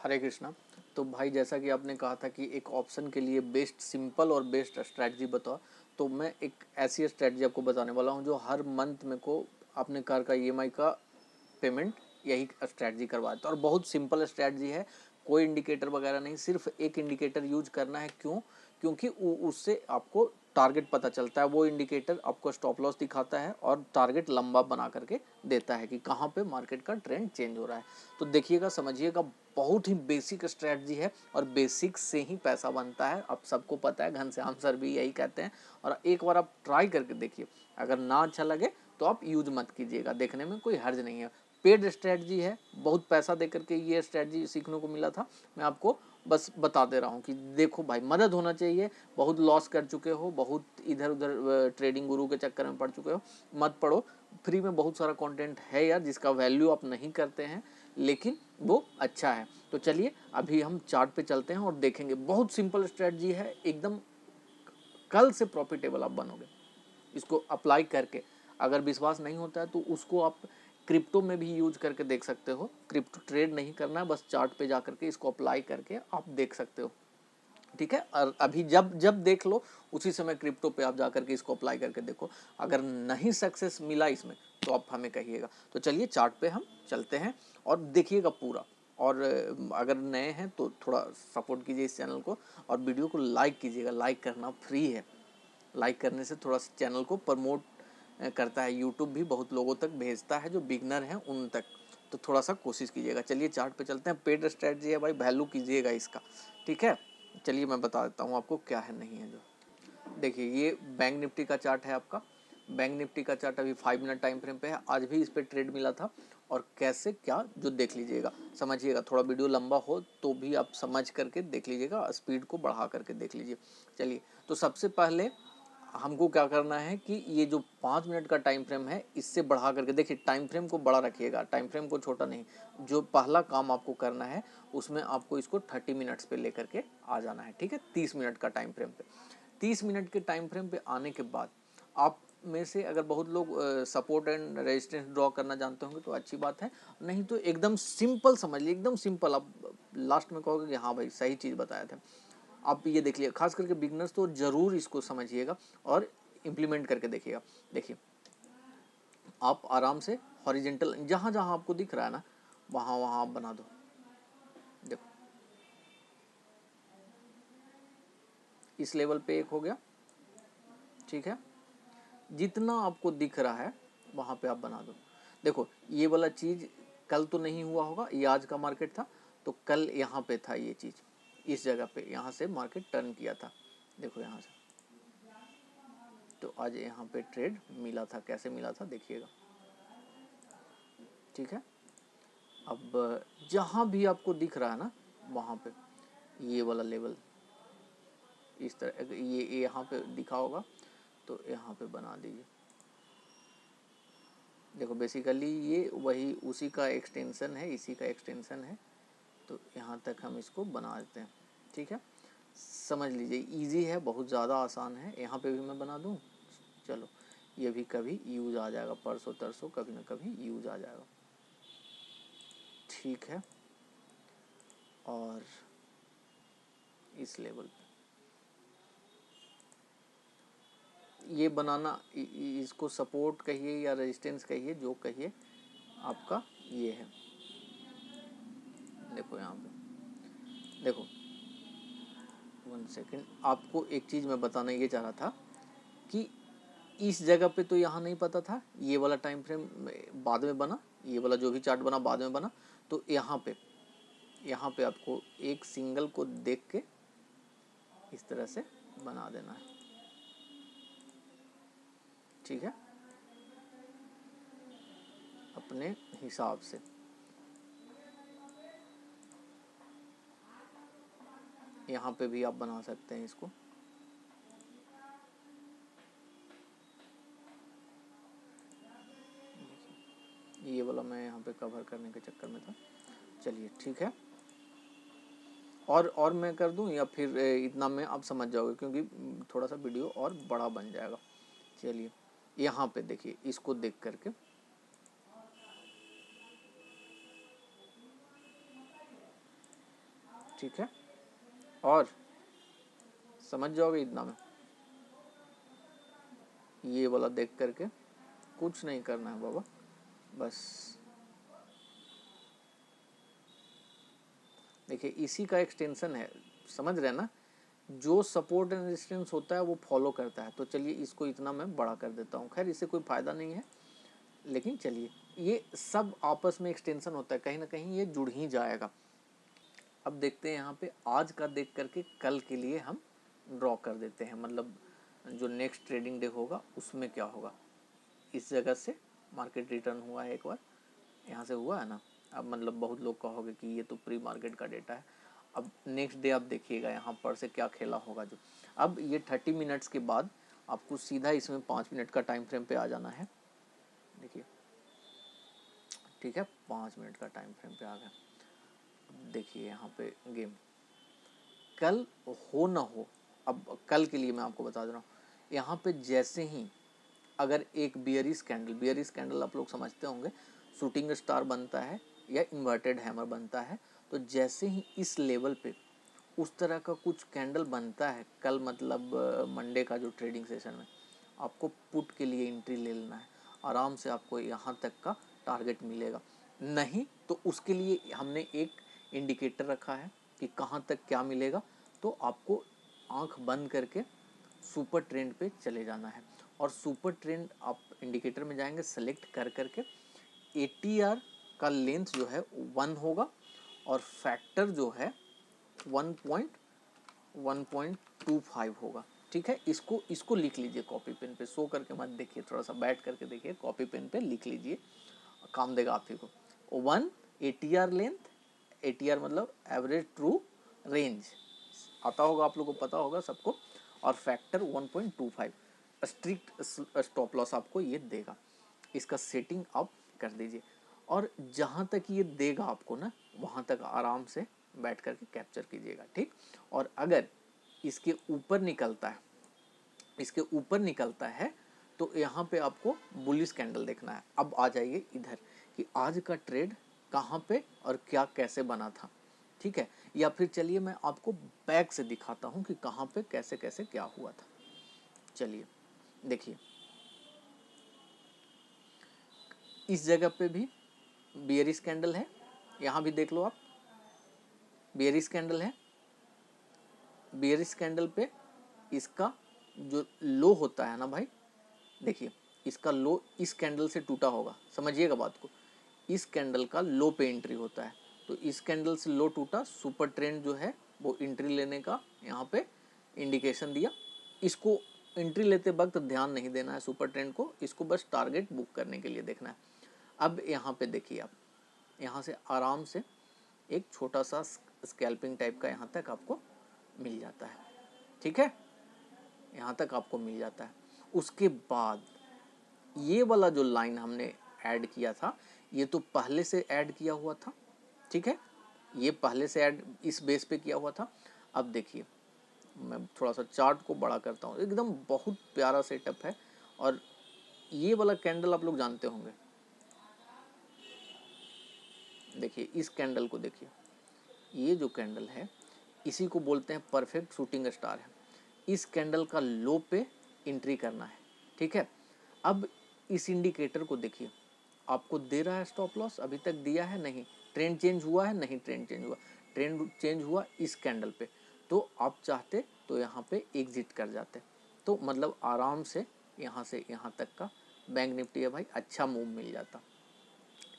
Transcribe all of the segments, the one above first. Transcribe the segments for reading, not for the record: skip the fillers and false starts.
हरे कृष्णा। तो भाई जैसा कि आपने कहा था कि एक ऑप्शन के लिए बेस्ट सिंपल और बेस्ट स्ट्रैटेजी बताओ, तो मैं एक ऐसी स्ट्रैटेजी आपको बताने वाला हूं जो हर मंथ में को अपने कार का ईएमआई का पेमेंट यही स्ट्रैटेजी करवाता है। और बहुत सिंपल स्ट्रैटेजी है, कोई इंडिकेटर वगैरह नहीं, सिर्फ एक इंडिकेटर यूज करना है। क्यों? क्योंकि उससे आपको टारगेट पता चलता है। वो इंडिकेटर आपको स्टॉप लॉस दिखाता है और टारगेट लंबा बना करके देता है कि कहाँ पे मार्केट का ट्रेंड चेंज हो रहा है। तो देखिएगा, समझिएगा, बहुत ही बेसिक स्ट्रैटेजी है और बेसिक से ही पैसा बनता है। आप सबको पता है, घनश्याम सर भी यही कहते हैं। और एक बार आप ट्राई करके देखिए, अगर ना अच्छा लगे तो आप यूज मत कीजिएगा, देखने में कोई हर्ज नहीं है। पेड स्ट्रैटेजी है, बहुत पैसा दे करके ये स्ट्रैटेजी सीखने को मिला था। मैं आपको बस बता दे रहा हूँ कि देखो भाई, मदद होना चाहिए। बहुत लॉस कर चुके हो, बहुत इधर उधर ट्रेडिंग गुरु के चक्कर में पड़ चुके हो, मत पड़ो। फ्री में बहुत सारा कंटेंट है यार, जिसका वैल्यू आप नहीं करते हैं, लेकिन वो अच्छा है। तो चलिए अभी हम चार्ट पे चलते हैं और देखेंगे। बहुत सिंपल स्ट्रैटेजी है एकदम, कल से प्रॉफिटेबल आप बनोगे इसको अप्लाई करके। अगर विश्वास नहीं होता है तो उसको आप क्रिप्टो में भी यूज करके देख सकते हो। क्रिप्टो ट्रेड नहीं करना है, बस चार्ट पे जा करके इसको अप्लाई करके आप देख सकते हो, ठीक है। और अभी जब जब देख लो उसी समय क्रिप्टो पे आप जा करके इसको अप्लाई करके देखो। अगर नहीं सक्सेस मिला इसमें तो आप हमें कहिएगा। तो चलिए चार्ट पे हम चलते हैं और देखिएगा पूरा। और अगर नए हैं तो थोड़ा सपोर्ट कीजिए इस चैनल को, और वीडियो को लाइक कीजिएगा। लाइक करना फ्री है, लाइक करने से थोड़ा चैनल को प्रमोट करता है, यूट्यूब भी बहुत लोगों तक भेजता है जो बिगनर हैं उन तक। तो थोड़ा सा कोशिश कीजिएगा। चलिए चार्ट पे चलते हैं। पेड स्ट्रैटेजी है भाई, वैल्यू कीजिएगा इसका, ठीक है। चलिए मैं बता देता हूँ आपको क्या है नहीं है। जो देखिए, ये बैंक निफ्टी का चार्ट है आपका। बैंक निफ्टी का चार्ट अभी 5 मिनट टाइम फ्रेम पे है। आज भी इस पर ट्रेड मिला था, और कैसे क्या जो देख लीजिएगा, समझिएगा। थोड़ा वीडियो लंबा हो तो भी आप समझ करके देख लीजिएगा, स्पीड को बढ़ा करके देख लीजिए। चलिए, तो सबसे पहले हमको क्या करना है कि ये जो 5 मिनट का टाइम फ्रेम है इससे बढ़ा करके देखिए। टाइम फ्रेम को बड़ा रखिएगा, टाइम फ्रेम को छोटा नहीं। जो पहला काम आपको करना है उसमें आपको इसको 30 मिनट्स पे लेकर के आ जाना है, ठीक है। 30 मिनट का टाइम फ्रेम पे, 30 मिनट के टाइम फ्रेम पे आने के बाद आप में से अगर बहुत लोग सपोर्ट एंड रेजिस्टेंस ड्रॉ करना जानते होंगे तो अच्छी बात है, नहीं तो एकदम सिंपल समझ लीजिए, एकदम सिंपल। आप लास्ट में कहोगे कि हाँ भाई सही चीज़ बताया था। आप ये देख लिया, खास करके बिगनर्स तो जरूर इसको समझिएगा और इम्प्लीमेंट करके देखिएगा। देखिए, आप आराम से हॉरिजेंटल जहाँ जहाँ आपको दिख रहा है ना, वहाँ वहाँ आप बना दो। देखो, इस लेवल पे एक हो गया, ठीक है। जितना आपको दिख रहा है वहाँ पे आप बना दो। देखो, ये वाला चीज़ कल तो नहीं हुआ होगा, ये आज का मार्केट था, तो कल यहाँ पे था ये चीज़, इस जगह पे यहाँ से मार्केट टर्न किया था। देखो यहाँ से, तो आज यहाँ पे ट्रेड मिला था। कैसे मिला था देखिएगा, ठीक है। अब जहाँ भी आपको दिख रहा है ना, वहाँ पे ये वाला लेवल इस तरह, ये यहाँ पे दिखा होगा तो यहाँ पे बना दीजिए। देखो, बेसिकली ये वही उसी का एक्सटेंशन है, इसी का एक्सटेंशन है। तो यहाँ तक हम इसको बना देते हैं, ठीक है। समझ लीजिए, इजी है, बहुत ज़्यादा आसान है। यहाँ पे भी मैं बना दूँ, चलो ये भी कभी यूज़ आ जाएगा, परसों तरसों कभी ना कभी यूज़ आ जाएगा, ठीक है। और इस लेवल पे ये बनाना, इसको सपोर्ट कहिए या रेजिस्टेंस कहिए, जो कहिए, आपका ये है। देखो यहाँ पे, देखो 1 सेकेंड, आपको एक चीज़ मैं बताना ये चाह रहा था कि इस जगह पे तो यहाँ नहीं पता था, ये वाला टाइम फ्रेम बाद में बना, ये वाला जो भी चार्ट बना बाद में बना। तो यहाँ पे आपको एक सिंगल को देख के इस तरह से बना देना है, ठीक है, अपने हिसाब से। यहाँ पे भी आप बना सकते हैं इसको। ये वाला मैं यहाँ पे कवर करने के चक्कर में था। चलिए ठीक है, और मैं कर दूं या फिर इतना में आप समझ जाओगे, क्योंकि थोड़ा सा वीडियो और बड़ा बन जाएगा। चलिए यहाँ पे देखिए, इसको देख करके ठीक है, और समझ जाओगे इतना में, ये वाला देख करके कुछ नहीं करना है बाबा, बस देखिए इसी का एक्सटेंशन है, समझ रहे हैं ना, जो सपोर्ट एंड रेजिस्टेंस होता है वो फॉलो करता है। तो चलिए इसको इतना मैं बड़ा कर देता हूँ, खैर इससे कोई फ़ायदा नहीं है, लेकिन चलिए ये सब आपस में एक्सटेंशन होता है, कहीं ना कहीं ये जुड़ ही जाएगा। अब देखते हैं यहाँ पे आज का देख करके कल के लिए हम ड्रॉ कर देते हैं, मतलब जो नेक्स्ट ट्रेडिंग डे होगा उसमें क्या होगा। इस जगह से मार्केट रिटर्न हुआ है एक बार, यहाँ से हुआ है ना, अब मतलब बहुत लोग कहोगे कि ये तो प्री मार्केट का डेटा है। अब नेक्स्ट डे आप देखिएगा यहाँ पर से क्या खेला होगा जो, अब ये 30 मिनट्स के बाद आपको सीधा इसमें 5 मिनट का टाइम फ्रेम पे आ जाना है। देखिए ठीक है, 5 मिनट का टाइम फ्रेम पे आ गया। देखिए यहाँ पे गेम कल हो ना हो, अब कल के लिए मैं आपको बता दे रहा हूँ, यहाँ पे जैसे ही अगर एक बियरिश कैंडल आप लोग समझते होंगे, शूटिंग स्टार बनता है या इन्वर्टेड हैमर बनता है, तो जैसे ही इस लेवल पे उस तरह का कुछ कैंडल बनता है कल, मतलब मंडे का जो ट्रेडिंग सेशन में, आपको पुट के लिए एंट्री ले लेना है, आराम से आपको यहाँ तक का टारगेट मिलेगा। नहीं तो उसके लिए हमने एक इंडिकेटर रखा है कि कहाँ तक क्या मिलेगा, तो आपको आंख बंद करके सुपर ट्रेंड पे चले जाना है, और सुपर ट्रेंड आप इंडिकेटर में जाएंगे, सेलेक्ट कर करके ATR का लेंथ जो है 1 होगा, और फैक्टर जो है 1.25 होगा। ठीक है, इसको लिख लीजिए कॉपी पेन पे, सो करके मत देखिए, थोड़ा सा बैठ करके देखिए, कॉपी पेन पे लिख लीजिए, काम देगा आप ही को। 1 ATR लेंथ, ATR मतलब एवरेज ट्रू रेंज, आता होगा आप लोगों को, पता होगा सबको, और फैक्टर 1.25, स्ट्रिक्ट स्टॉप लॉस आपको ये देगा। इसका सेटिंग आप कर दीजिए, और जहाँ तक ये देगा आपको ना, वहाँ तक आराम से बैठ करके कैप्चर कीजिएगा। ठीक, और अगर इसके ऊपर निकलता है तो यहाँ पे आपको बुलिश कैंडल देखना है। अब आ जाइए इधर कि आज का ट्रेड कहाँ पे और क्या कैसे बना था। ठीक है, या फिर चलिए मैं आपको बैक से दिखाता हूँ कि कहाँ पे कैसे कैसे क्या हुआ था। चलिए देखिए, इस जगह पे भी बियरिश कैंडल है, यहाँ भी देख लो आप, बियरिश कैंडल है। बियरिश कैंडल पे इसका जो लो होता है ना भाई, देखिए इसका लो इस कैंडल से टूटा होगा, समझिएगा बात को, इस कैंडल का लो पे एंट्री होता है, तो इस कैंडल से लो टूटा, सुपर ट्रेंड जो है वो एंट्री लेने का यहाँ पे इंडिकेशन दिया। इसको एंट्री लेते वक्त ध्यान नहीं देना है सुपर ट्रेंड को, इसको बस टारगेट बुक करने के लिए देखना है। अब यहाँ पे देखिए आप, यहाँ से आराम से एक छोटा सा स्कैल्पिंग टाइप का यहाँ तक आपको मिल जाता है। ठीक है, यहाँ तक आपको मिल जाता है। उसके बाद ये वाला जो लाइन हमने ऐड किया था, ये तो पहले से ऐड किया हुआ था। ठीक है, ये पहले से ऐड इस बेस पे किया हुआ था। अब देखिए मैं थोड़ा सा चार्ट को बड़ा करता हूँ, एकदम बहुत प्यारा सेटअप है, और ये वाला कैंडल आप लोग जानते होंगे। देखिए इस कैंडल को देखिए, ये जो कैंडल है इसी को बोलते हैं परफेक्ट शूटिंग स्टार है। इस कैंडल का लो पे एंट्री करना है। ठीक है, अब इस इंडिकेटर को देखिए, आपको दे रहा है स्टॉप लॉस, अभी तक दिया है नहीं, ट्रेंड चेंज हुआ है नहीं, ट्रेंड चेंज हुआ इस कैंडल पे, तो आप चाहते तो यहाँ पे एग्जिट कर जाते, तो मतलब आराम से यहाँ से यहाँ तक का बैंक निफ्टी है भाई अच्छा मूव मिल जाता।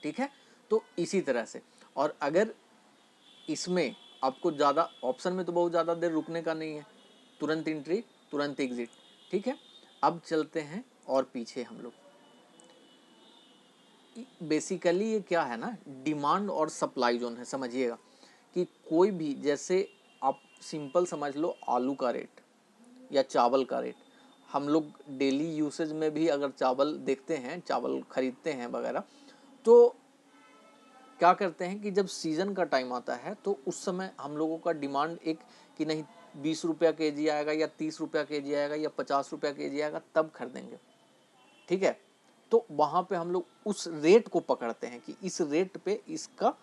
ठीक है, तो इसी तरह से, और अगर इसमें आपको ज़्यादा ऑप्शन में तो बहुत ज़्यादा देर रुकने का नहीं है, तुरंत एंट्री तुरंत एग्जिट। ठीक है, अब चलते हैं और पीछे हम लोग, बेसिकली ये क्या है ना, डिमांड और सप्लाई जोन है। समझिएगा कि कोई भी, जैसे आप सिंपल समझ लो आलू का रेट या चावल का रेट, हम लोग डेली यूसेज में भी अगर चावल देखते हैं, चावल खरीदते हैं वगैरह, तो क्या करते हैं कि जब सीज़न का टाइम आता है तो उस समय हम लोगों का डिमांड एक कि नहीं 20 रुपया केजी आएगा या 30 रुपया केजी आएगा या 50 रुपया केजी आएगा तब खरीदेंगे। ठीक है, तो वहाँ पे हम लोग उस रेट को पकड़ते हैं कि इस रेट पे इसका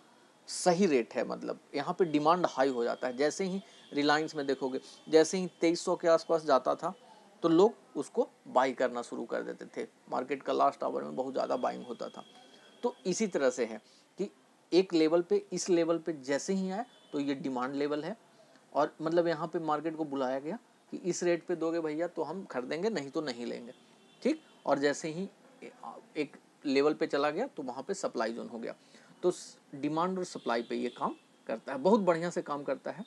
सही रेट है, मतलब यहाँ पे डिमांड हाई हो जाता है। जैसे ही रिलायंस में देखोगे, जैसे ही 2300 के आसपास जाता था तो लोग उसको बाई करना शुरू कर देते थे, मार्केट का लास्ट आवर में बहुत ज़्यादा बाइंग होता था। तो इसी तरह से है कि एक लेवल पे, इस लेवल पे जैसे ही आए तो ये डिमांड लेवल है, और मतलब यहाँ पे मार्केट को बुलाया गया कि इस रेट पे दोगे भैया तो हम खरीदेंगे, नहीं तो नहीं लेंगे, ठीक। और जैसे ही एक लेवल पे चला गया तो वहाँ पे सप्लाई जोन हो गया। तो डिमांड और सप्लाई पे ये काम करता है, बहुत बढ़िया से काम करता है।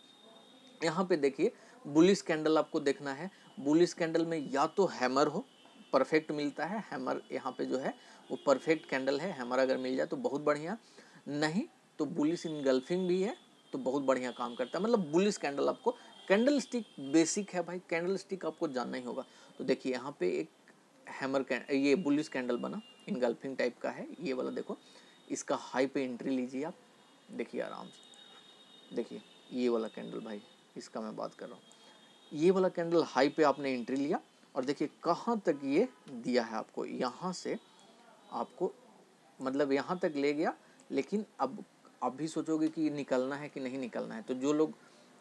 यहाँ पे देखिए बुलिश कैंडल आपको देखना है। बुलिश कैंडल में या तो हैमर हो, परफेक्ट मिलता है हैमर, यहाँ पे जो है वो परफेक्ट कैंडल है, हैमर अगर मिल जाए तो बहुत बढ़िया, नहीं तो बुलिश इनगल्फिंग भी है तो बहुत बढ़िया काम करता है। मतलब बुलिश कैंडल आपको, कैंडल स्टिक बेसिक है भाई, कैंडल स्टिक आपको जानना ही होगा। तो देखिए यहाँ पे एक हैमर ये बुलिश कैंडल बना, इनगल्फिंग टाइप का है ये वाला, देखो इसका हाई पे एंट्री लीजिए आप, देखिए आराम से, देखिए ये वाला कैंडल भाई, इसका मैं बात कर रहा हूँ, ये वाला कैंडल हाई पे आपने एंट्री लिया और देखिए कहाँ तक ये दिया है आपको, यहाँ से आपको मतलब यहाँ तक ले गया। लेकिन अब आप भी सोचोगे कि निकलना है कि नहीं निकलना है, तो जो लोग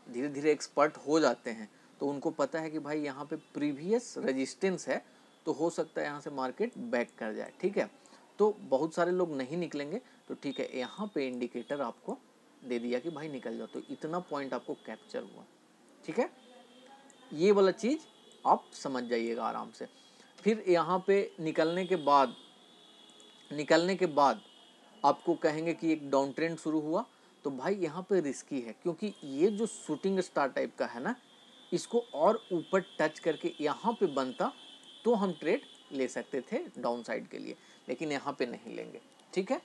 धीरे धीरे एक्सपर्ट हो जाते हैं तो उनको पता है कि भाई यहाँ पे प्रीवियस रेजिस्टेंस है, तो हो सकता है यहाँ से मार्केट बैक कर जाए, ठीक है। तो बहुत सारे लोग नहीं निकलेंगे, तो ठीक है यहाँ पे इंडिकेटर आपको दे दिया कि भाई निकल जाओ, तो इतना पॉइंट आपको कैप्चर हुआ, ठीक है। ये वाला चीज़ आप समझ जाइएगा आराम से। फिर यहाँ पे निकलने के बाद आपको कहेंगे कि एक डाउन ट्रेंड शुरू हुआ, तो भाई यहाँ पे रिस्की है, क्योंकि ये जो शूटिंग स्टार टाइप का है ना, इसको और ऊपर टच करके यहाँ पे बनता तो हम ट्रेड ले सकते थे डाउन साइड के लिए, लेकिन यहाँ पे नहीं लेंगे, ठीक है।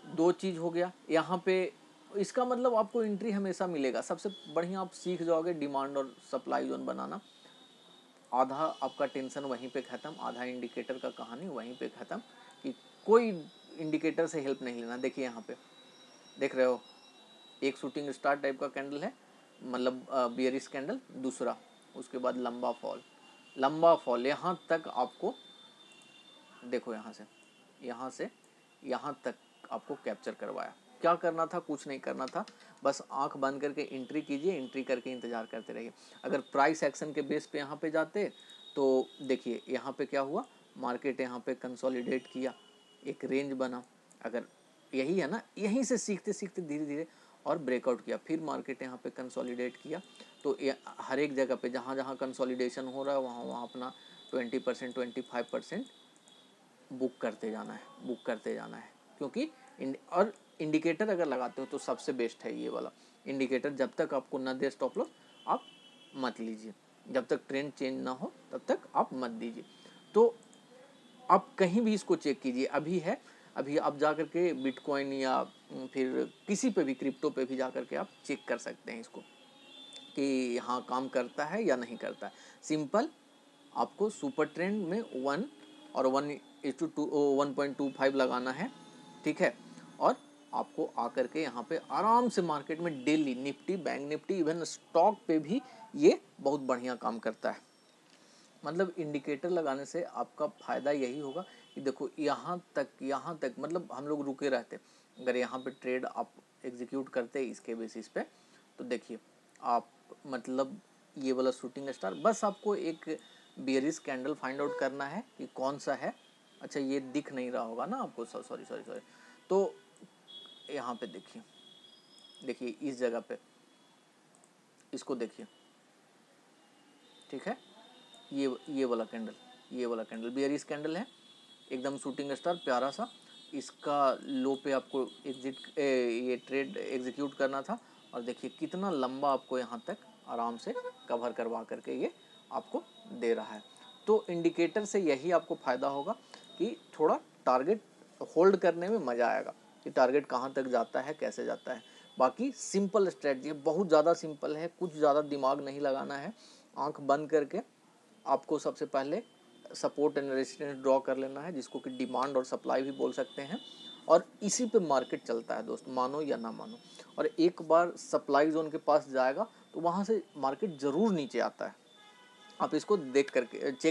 दो चीज़ हो गया यहाँ पे, इसका मतलब आपको एंट्री हमेशा मिलेगा। सबसे बढ़िया आप सीख जाओगे डिमांड और सप्लाई जोन बनाना, आधा आपका टेंशन वहीं पे ख़त्म, आधा इंडिकेटर का कहानी वहीं पे ख़त्म, कि कोई इंडिकेटर से हेल्प नहीं लेना। देखिए यहाँ पे देख रहे हो, एक शूटिंग स्टार टाइप का कैंडल है, मतलब बियरिश कैंडल, दूसरा उसके बाद लंबा फॉल यहाँ तक आपको, देखो यहाँ से यहाँ तक आपको कैप्चर करवाया। क्या करना था, कुछ नहीं करना था, बस आंख बंद करके एंट्री कीजिए, एंट्री करके इंतज़ार करते रहिए। अगर प्राइस एक्शन के बेस पे यहाँ पे जाते तो देखिए यहाँ पे क्या हुआ, मार्केट यहाँ पे कंसोलिडेट किया, एक रेंज बना, अगर यही है ना, यहीं से सीखते सीखते धीरे धीरे और ब्रेकआउट किया, फिर मार्केट यहाँ पे कंसोलिडेट किया। तो हर एक जगह पे जहाँ जहाँ कंसोलिडेशन हो रहा है वहाँ वहाँ अपना 20% 25% बुक करते जाना है, क्योंकि और इंडिकेटर अगर लगाते हो तो सबसे बेस्ट है ये वाला इंडिकेटर। जब तक आपको न दे स्टॉप लॉस आप मत लीजिए, जब तक ट्रेंड चेंज ना हो तब तक आप मत दीजिए। तो आप कहीं भी इसको चेक कीजिए, अभी आप जा कर के बिटकॉइन या फिर किसी पे भी क्रिप्टो पे भी जा कर के आप चेक कर सकते हैं इसको कि हाँ काम करता है या नहीं करता है। सिंपल, आपको सुपर ट्रेंड में 1 और 1:1.25 लगाना है, ठीक है। और आपको आकर के यहाँ पे आराम से मार्केट में daily Nifty, bank Nifty, even stock पे भी ये बहुत बढ़िया काम करता है। मतलब इंडिकेटर लगाने से आपका फ़ायदा यही होगा कि देखो यहाँ तक मतलब हम लोग रुके रहते, अगर यहाँ पे ट्रेड आप एग्जीक्यूट करते इसके बेसिस पे, तो देखिए आप मतलब ये वाला शूटिंग स्टार, बस आपको एक बेयरिश कैंडल फाइंड आउट करना है कि कौन सा है। अच्छा ये दिख नहीं रहा होगा ना आपको, सॉरी, तो यहाँ पे देखिए इस जगह पे इसको देखिए, ठीक है। ये वाला कैंडल बेयरिश कैंडल है, एकदम शूटिंग स्टार प्यारा सा। इसका लो पे आपको ये ट्रेड एग्जीक्यूट करना था, और देखिए कितना लंबा आपको यहाँ तक आराम से कवर करवा करके ये आपको दे रहा है। तो इंडिकेटर से यही आपको फ़ायदा होगा कि थोड़ा टारगेट होल्ड करने में मज़ा आएगा कि टारगेट कहाँ तक जाता है, कैसे जाता है। बाकी सिंपल स्ट्रेटजी है, बहुत ज़्यादा सिंपल है, कुछ ज़्यादा दिमाग नहीं लगाना है। आंख बंद करके आपको सबसे पहले सपोर्ट एंड रेजिस्टेंस ड्रॉ कर लेना है, जिसको कि डिमांड और सप्लाई भी बोल सकते हैं, और इसी पे मार्केट चलता है दोस्त, मानो या ना मानो। और एक बार सप्लाई जोन के पास जाएगा तो वहाँ से मार्केट ज़रूर नीचे आता है, आप इसको चेक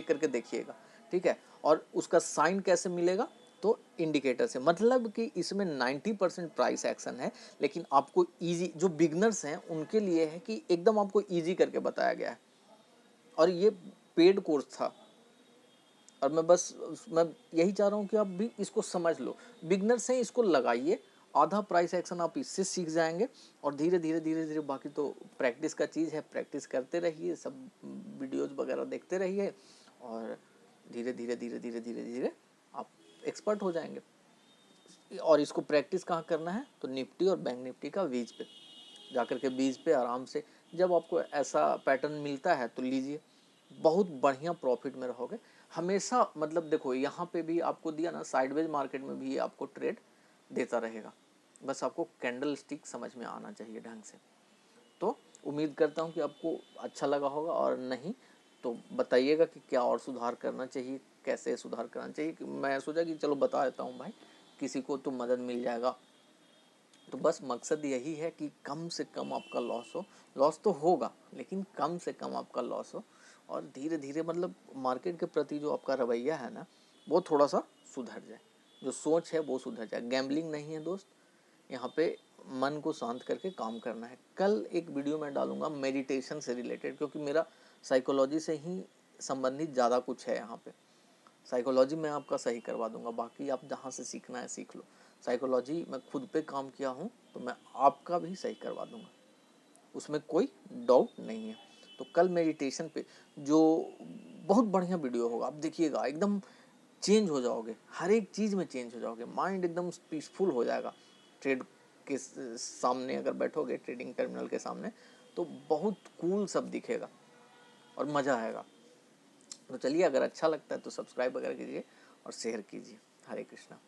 करके देखिएगा, ठीक है। और उसका साइन कैसे मिलेगा, तो इंडिकेटर से मतलब कि इसमें 90% प्राइस एक्शन है, लेकिन आपको इजी, जो बिगनर्स हैं उनके लिए है कि एकदम आपको इजी करके बताया गया है। और ये पेड कोर्स था, और मैं यही चाह रहा हूँ कि आप भी इसको समझ लो। बिगनर्स हैं, इसको लगाइए, आधा प्राइस एक्शन आप इससे सीख जाएंगे, और धीरे धीरे धीरे धीरे बाकी तो प्रैक्टिस का चीज़ है, प्रैक्टिस करते रहिए, सब वीडियोज़ वगैरह देखते रहिए, और धीरे धीरे धीरे धीरे धीरे धीरे आप एक्सपर्ट हो जाएंगे। और इसको प्रैक्टिस कहाँ करना है, तो निफ्टी और बैंक निफ्टी का बीज पे जाकर के, बीज पे आराम से जब आपको ऐसा पैटर्न मिलता है तो लीजिए, बहुत बढ़िया प्रॉफिट में रहोगे हमेशा। मतलब देखो यहाँ पे भी आपको दिया ना, साइडवेज मार्केट में भी आपको ट्रेड देता रहेगा, बस आपको कैंडल स्टिक समझ में आना चाहिए ढंग से। तो उम्मीद करता हूँ कि आपको अच्छा लगा होगा, और नहीं तो बताइएगा कि क्या और सुधार करना चाहिए, कैसे सुधार करना चाहिए। कि मैं सोचा कि चलो बता देता हूँ भाई, किसी को तो मदद मिल जाएगा। तो बस मकसद यही है कि कम से कम आपका लॉस हो, लॉस तो होगा लेकिन कम से कम आपका लॉस हो, और धीरे धीरे मतलब मार्केट के प्रति जो आपका रवैया है ना, वो थोड़ा सा सुधर जाए, जो सोच है वो सुधर जाए। गैम्बलिंग नहीं है दोस्त, यहाँ पे मन को शांत करके काम करना है। कल एक वीडियो मैं डालूंगा मेडिटेशन से रिलेटेड, क्योंकि मेरा साइकोलॉजी से ही संबंधित ज़्यादा कुछ है यहाँ पे। साइकोलॉजी मैं आपका सही करवा दूंगा, बाकी आप जहाँ से सीखना है सीख लो। साइकोलॉजी मैं खुद पे काम किया हूँ, तो मैं आपका भी सही करवा दूंगा, उसमें कोई डाउट नहीं है। तो कल मेडिटेशन पे जो बहुत बढ़िया वीडियो होगा, आप देखिएगा, एकदम चेंज हो जाओगे, हर एक चीज़ में चेंज हो जाओगे, माइंड एकदम पीसफुल हो जाएगा। ट्रेड के सामने अगर बैठोगे, ट्रेडिंग टर्मिनल के सामने, तो बहुत कूल सब दिखेगा और मज़ा आएगा। तो चलिए, अगर अच्छा लगता है तो सब्सक्राइब वगैरह कीजिए और शेयर कीजिए। हरे कृष्णा।